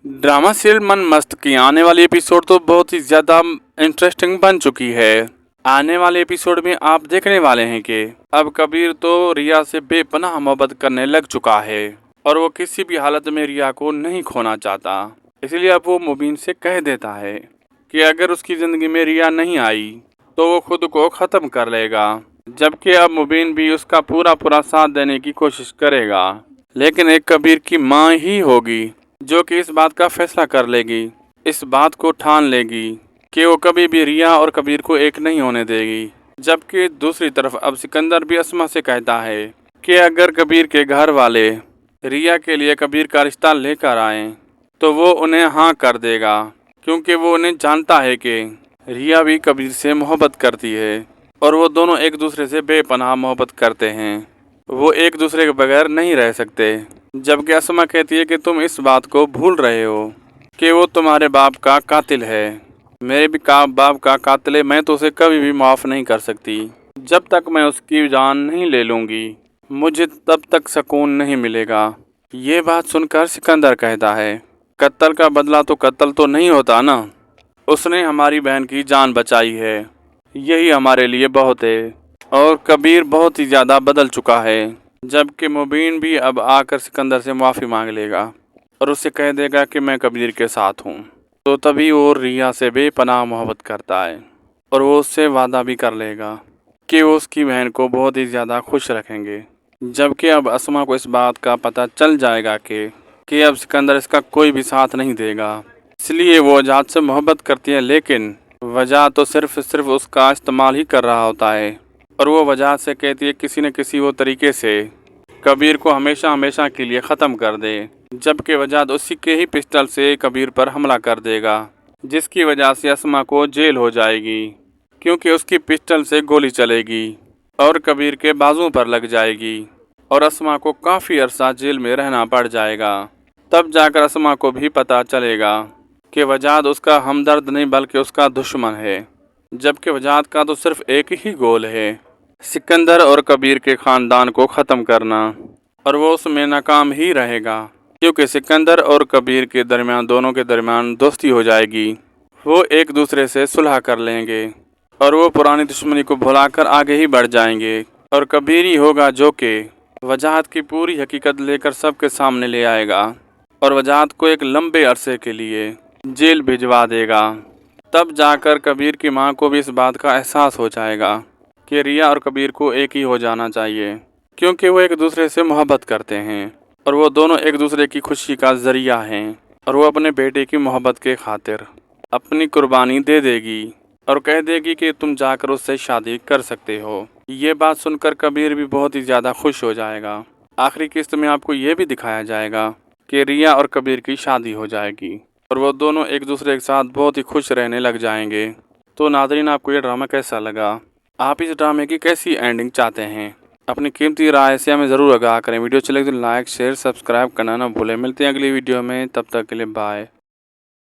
Drama serial मन मस्त की आने वाली एपिसोड तो बहुत ही ज़्यादा इंटरेस्टिंग बन चुकी है। आने वाले एपिसोड में आप देखने वाले हैं कि अब कबीर तो रिया से बेपनाह मोहब्बत करने लग चुका है और वो किसी भी हालत में रिया को नहीं खोना चाहता। इसलिए अब वो मुबीन से कह देता है कि अगर उसकी ज़िंदगी में रिया नहीं आई तो वो खुद को ख़त्म कर लेगा। जबकि अब मुबीन भी उसका पूरा साथ देने की कोशिश करेगा, लेकिन एक कबीर की माँ ही होगी जो कि इस बात का फैसला कर लेगी, इस बात को ठान लेगी कि वो कभी भी रिया और कबीर को एक नहीं होने देगी। जबकि दूसरी तरफ अब सिकंदर भी अस्मा से कहता है कि अगर कबीर के घर वाले रिया के लिए कबीर का रिश्ता लेकर आए तो वो उन्हें हाँ कर देगा, क्योंकि वो उन्हें जानता है कि रिया भी कबीर से मोहब्बत करती है और वो दोनों एक दूसरे से बेपनाह मोहब्बत करते हैं। वो एक दूसरे के बगैर नहीं रह सकते। जबकि अस्मा कहती है कि तुम इस बात को भूल रहे हो कि वो तुम्हारे बाप का कातिल है। मेरे भी बाप का कातिल है, मैं तो उसे कभी भी माफ़ नहीं कर सकती। जब तक मैं उसकी जान नहीं ले लूँगी मुझे तब तक सुकून नहीं मिलेगा। ये बात सुनकर सिकंदर कहता है, कत्ल का बदला तो कत्ल तो नहीं होता ना। उसने हमारी बहन की जान बचाई है, यही हमारे लिए बहुत है। और कबीर बहुत ही ज़्यादा बदल चुका है। जबकि मुबीन भी अब आकर सिकंदर से माफ़ी मांग लेगा और उससे कह देगा कि मैं कबीर के साथ हूँ। तो तभी वो रिया से बेपनाह मोहब्बत करता है और वो उससे वादा भी कर लेगा कि वो उसकी बहन को बहुत ही ज़्यादा खुश रखेंगे। जबकि अब अस्मा को इस बात का पता चल जाएगा कि अब सिकंदर इसका कोई भी साथ नहीं देगा, इसलिए वो वजाहत से मोहब्बत करती है। लेकिन वजह तो सिर्फ उसका इस्तेमाल ही कर रहा होता है और वो वजह से कहती है किसी न किसी वो तरीके से कबीर को हमेशा के लिए ख़त्म कर दे। जबकि वजह उसी के ही पिस्टल से कबीर पर हमला कर देगा, जिसकी वजह से अस्मा को जेल हो जाएगी, क्योंकि उसकी पिस्टल से गोली चलेगी और कबीर के बाजुओं पर लग जाएगी और अस्मा को काफ़ी अरसा जेल में रहना पड़ जाएगा। तब जाकर अस्मा को भी पता चलेगा कि वजाद उसका हमदर्द नहीं बल्कि उसका दुश्मन है। जबकि वजाद का तो सिर्फ एक ही गोल है, सिकंदर और कबीर के ख़ानदान को ख़त्म करना, और वो उसमें नाकाम ही रहेगा, क्योंकि सिकंदर और कबीर के दरमियान दोनों के दरमियान दोस्ती हो जाएगी। वो एक दूसरे से सुलह कर लेंगे और वो पुरानी दुश्मनी को भुलाकर आगे ही बढ़ जाएंगे। और कबीर ही होगा जो कि वजाहत की पूरी हकीकत लेकर सबके सामने ले आएगा और वजाहत को एक लंबे अरसे के लिए जेल भिजवा देगा। तब जाकर कबीर की मां को भी इस बात का एहसास हो जाएगा कि रिया और कबीर को एक ही हो जाना चाहिए, क्योंकि वो एक दूसरे से मोहब्बत करते हैं और वो दोनों एक दूसरे की खुशी का ज़रिया हैं। और वो अपने बेटे की मोहब्बत के खातिर अपनी कुर्बानी दे देगी और कह देगी कि तुम जाकर उससे शादी कर सकते हो। ये बात सुनकर कबीर भी बहुत ही ज़्यादा खुश हो जाएगा। आखिरी किस्त में आपको ये भी दिखाया जाएगा कि रिया और कबीर की शादी हो जाएगी और वो दोनों एक दूसरे के साथ बहुत ही खुश रहने लग जाएंगे। तो नाज़रीन, आपको ये ड्रामा कैसा लगा? आप इस ड्रामे की कैसी एंडिंग चाहते हैं? अपनी कीमती राय से हमें ज़रूर आगाह करें। वीडियो अच्छी लगे तो लाइक शेयर सब्सक्राइब करना ना भूलें। मिलते हैं अगली वीडियो में, तब तक के लिए बाय।